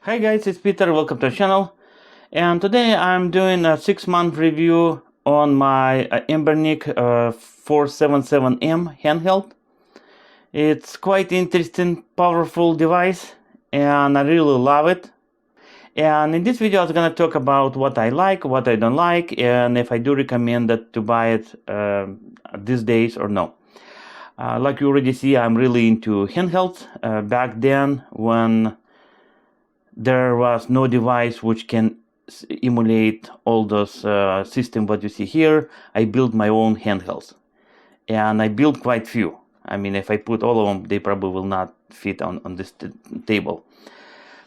Hi guys, it's Peter, welcome to the channel. And today I'm doing a 6-month review on my Anbernic RG477M handheld. It's quite interesting, powerful device, and I really love it. And in this video I'm going to talk about what I like, what I don't like, and if I do recommend it to buy it these days or no. Like you already see, I'm really into handhelds. Back then, when there was no device which can emulate all those systems what you see here, I built my own handhelds, and I built quite few. I mean, if I put all of them, they probably will not fit on this table.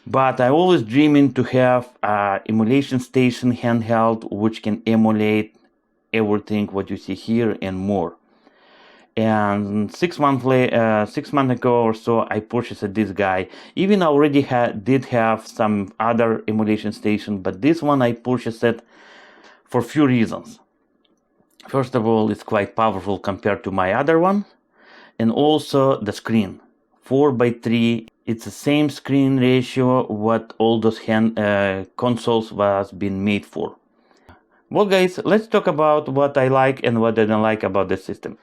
But I always dreaming to have a emulation station handheld which can emulate everything what you see here and more. And 6 months ago or so, I purchased this guy. Even I already did have some other emulation station, but this one I purchased it for few reasons. First of all, it's quite powerful compared to my other one, and also the screen, 4:3. It's the same screen ratio what all those consoles was been made for. Well, guys, let's talk about what I like and what I don't like about this system.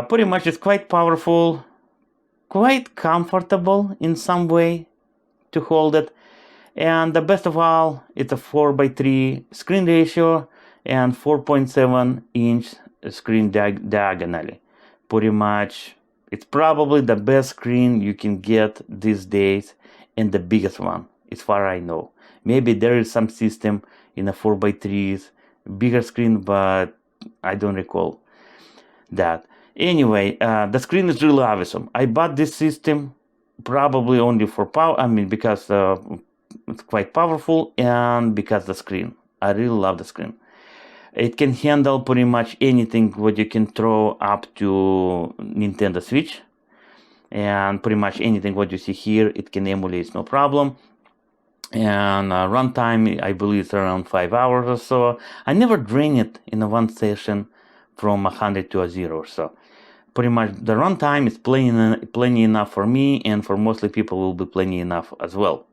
Pretty much it's quite powerful, quite comfortable in some way to hold it, and the best of all, it's a 4:3 screen ratio and 4.7-inch screen diagonally. Pretty much it's probably the best screen you can get these days, and the biggest one as far as I know. Maybe there is some system in a 4:3's bigger screen, but I don't recall that. Anyway, the screen is really awesome. I bought this system probably only for power. I mean, because it's quite powerful, and because the screen. I really love the screen. It can handle pretty much anything what you can throw up to Nintendo Switch, and pretty much anything what you see here, it can emulate no problem. And runtime, I believe it's around 5 hours or so. I never drain it in a one session from 100 to a 0 or so. Pretty much the runtime is plenty enough for me, and for mostly people will be plenty enough as well.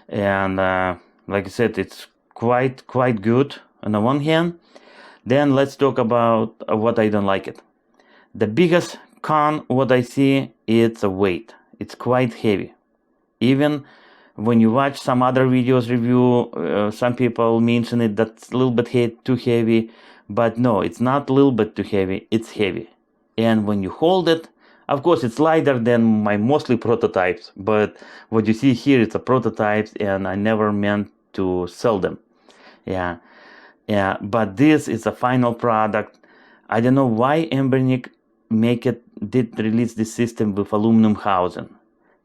And like I said, it's quite good on the one hand. Then let's talk about what I don't like it. The biggest con what I see, it's a weight. It's quite heavy. Even when you watch some other videos review, some people mention it that's a little bit too heavy, but no, it's not a little bit too heavy, it's heavy. And when you hold it, of course it's lighter than my mostly prototypes, but what you see here, it's a prototypes, and I never meant to sell them. Yeah, but this is a final product. I don't know why Anbernic did release this system with aluminum housing.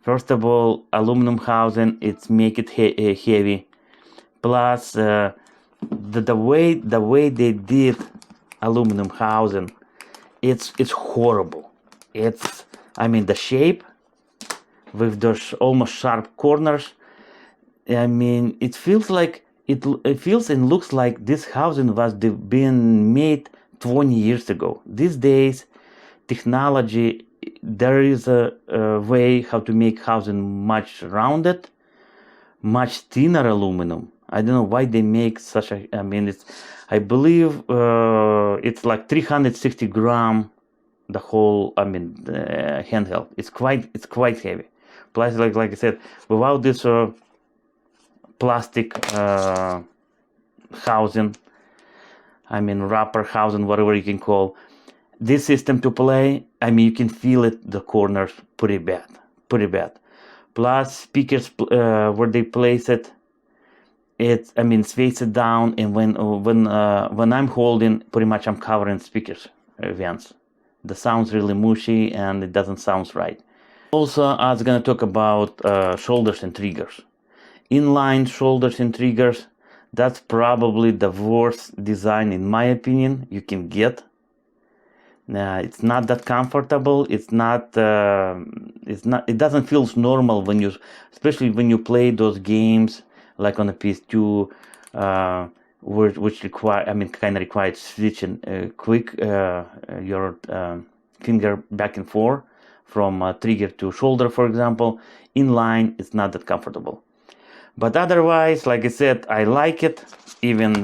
First of all, aluminum housing, it's make it heavy. Plus, the way they did aluminum housing, it's horrible. I mean, the shape with those almost sharp corners. I mean, it feels like it feels and looks like this housing was being made 20 years ago. These days, technology, there is a way how to make housing much rounded, much thinner aluminum. I don't know why they make such a. I mean, I believe it's like 360 gram. The whole, I mean, handheld. It's quite heavy. Plus, like I said, without this plastic housing, I mean, wrapper housing, whatever you can call this system to play, I mean, you can feel it, the corners, pretty bad. Plus, speakers, where they place it, it's faced down, and when I'm holding, pretty much I'm covering speakers vents. The sound's really mushy, and it doesn't sound right. Also, I was gonna talk about shoulders and triggers. Inline shoulders and triggers, that's probably the worst design, in my opinion, you can get. It's not that comfortable. It doesn't feel normal especially when you play those games like on the PS2, which kind of requires switching quick your finger back and forth from trigger to shoulder, for example. Inline, it's not that comfortable. But otherwise, like I said, I like it, even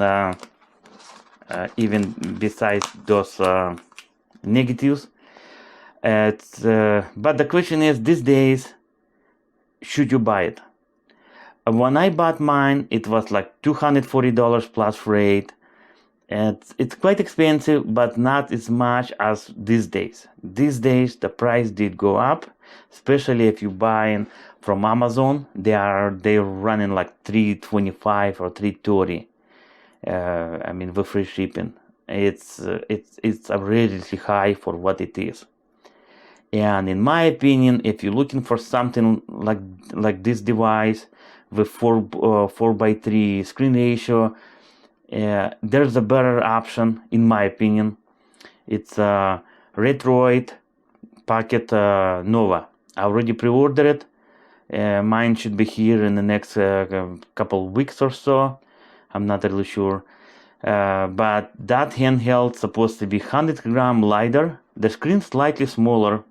besides those negatives. But the question is, these days, should you buy it? When I bought mine, it was like $240 plus freight. It's quite expensive, but not as much as these days. These days, the price did go up, especially if you buy from Amazon. They're running like $325 or $330. I mean, with free shipping. It's really high for what it is. And in my opinion, if you're looking for something like this device with 4:3 screen ratio, there's a better option in my opinion. It's Retroid Pocket Nova. I already pre-ordered it. Mine should be here in the next couple weeks or so. I'm not really sure. But that handheld supposed to be 100-gram lighter. The screen slightly smaller,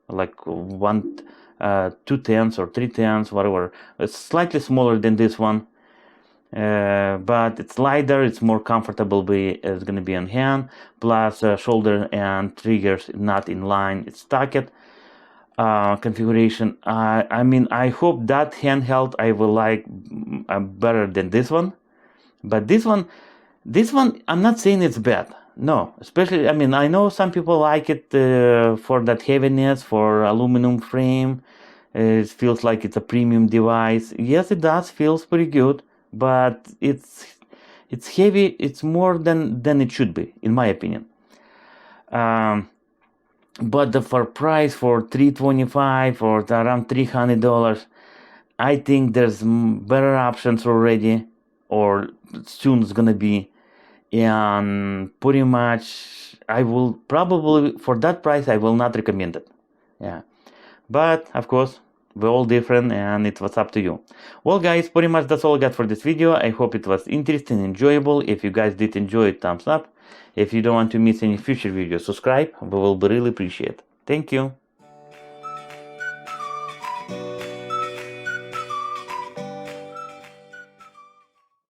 like 2/10 or 3/10, whatever. It's slightly smaller than this one. But it's lighter, it's more comfortable, it's going to be on hand, plus shoulder and triggers not in line, it's socket configuration. I mean, I hope that handheld I will like better than this one. But this one I'm not saying it's bad, no. Especially, I mean, I know some people like it for that heaviness, for aluminum frame. It feels like it's a premium device. Yes, it does, feels pretty good. But it's heavy. It's more than it should be, in my opinion. But for price for $325 or around $300, I think there's better options already, or soon it's gonna be. And pretty much, I will probably, for that price, I will not recommend it. Yeah, but of course, we're all different, and it was up to you. Well guys, pretty much that's all I got for this video. I hope it was interesting and enjoyable. If you guys did enjoy it, thumbs up. If you don't want to miss any future videos, subscribe. We will be really appreciate. Thank you.